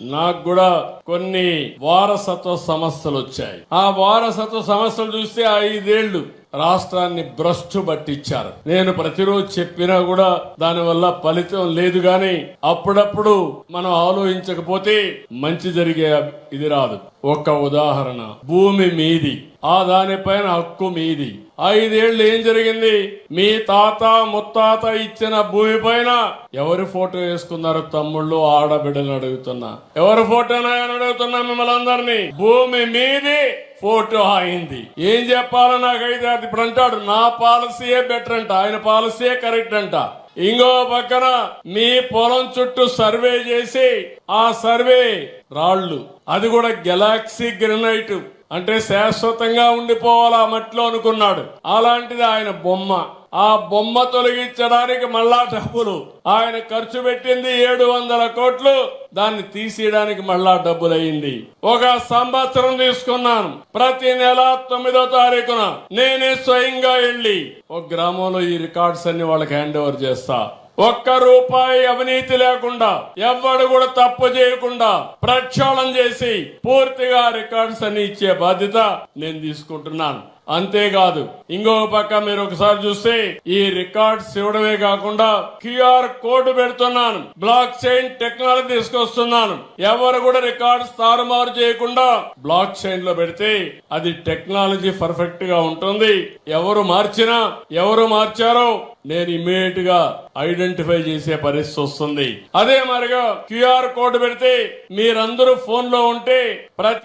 నాకు కూడా కొన్ని వారసత్వ సమస్యలు వచ్చాయి. ఆ వారసత్వ సమస్యలు చూస్తే 5 ఏళ్లు రాష్ట్రాన్ని భ్రష్టు పట్టించారు. నేను ప్రతిరోజు చెప్పినా కూడా దానివల్ల ఫలితం లేదు. గాని అప్పుడప్పుడు మనం ఆలోచించకపోతే మంచి జరిగే ఇది రాదు. ఒక ఉదాహరణ, భూమి మీది, ఆ దానిపైన హక్కు మీది. 5 ఏళ్లు ఏం జరిగింది? మీ తాత ముత్తాత ఇచ్చిన భూమి పైన ఎవరి ఫోటో వేసుకున్నారు? తమ్ముళ్ళు ఆడబిడ్డలు అడుగుతున్నా, ఎవరి ఫోటోనా అని అడుగుతున్నా మిమ్మల్ని అందరినీ. భూమి మీది, ఫోటో అయింది. ఏం చెప్పాలో నాకైతే అది ఇప్పుడు అంటాడు నా పాలసీయే బెటర్ అంట, ఆయన పాలసీయే కరెక్ట్ అంట. ఇంకో పక్కన మీ పొలం చుట్టూ సర్వే చేసి ఆ సర్వే రాళ్లు, అది కూడా గెలాక్సీ గ్రనైట్ అంటే శాశ్వతంగా ఉండిపోవాలా మట్టిలో అనుకున్నాడు. అలాంటిది ఆయన బొమ్మ. ఆ బొమ్మ తొలగించడానికి మళ్ళా డబ్బులు ఆయన ఖర్చు పెట్టింది 700 కోట్లు. దాన్ని తీసేయడానికి మళ్ళా డబ్బులు అయింది. ఒక సంవత్సరం తీసుకున్నాను. ప్రతి నెల 9వ తారీఖున నేనే స్వయంగా వెళ్లి ఒక గ్రామంలో ఈ రికార్డ్స్ అన్ని వాళ్ళకి హ్యాండ్ ఓవర్ చేస్తా. ఒక్క రూపాయి అవినీతి లేకుండా, ఎవ్వడు కూడా తప్పు చేయకుండా ప్రక్షాళన చేసి పూర్తిగా రికార్డ్స్ అన్ని ఇచ్చే బాధ్యత నేను తీసుకుంటున్నాను. అంతేకాదు, ఇంకొక పక్క మీరు ఒకసారి చూస్తే ఈ రికార్డ్స్ ఇవ్వడమే కాకుండా క్యూఆర్ కోడ్ పెడుతున్నాను, బ్లాక్ చైన్ టెక్నాలజీ తీసుకొస్తున్నాను. ఎవరు కూడా రికార్డ్స్ తారుమారు చేయకుండా బ్లాక్ చైన్ లో పెడితే అది టెక్నాలజీ పర్ఫెక్ట్ గా ఉంటుంది. ఎవరు మార్చారో నేను ఇమీడియట్ గా ఐడెంటిఫై చేసే పరిస్థితి వస్తుంది. అదే మరిగా క్యూఆర్ కోడ్ పెడితే మీరందరూ ఫోన్ లో ఉంటే ప్రతి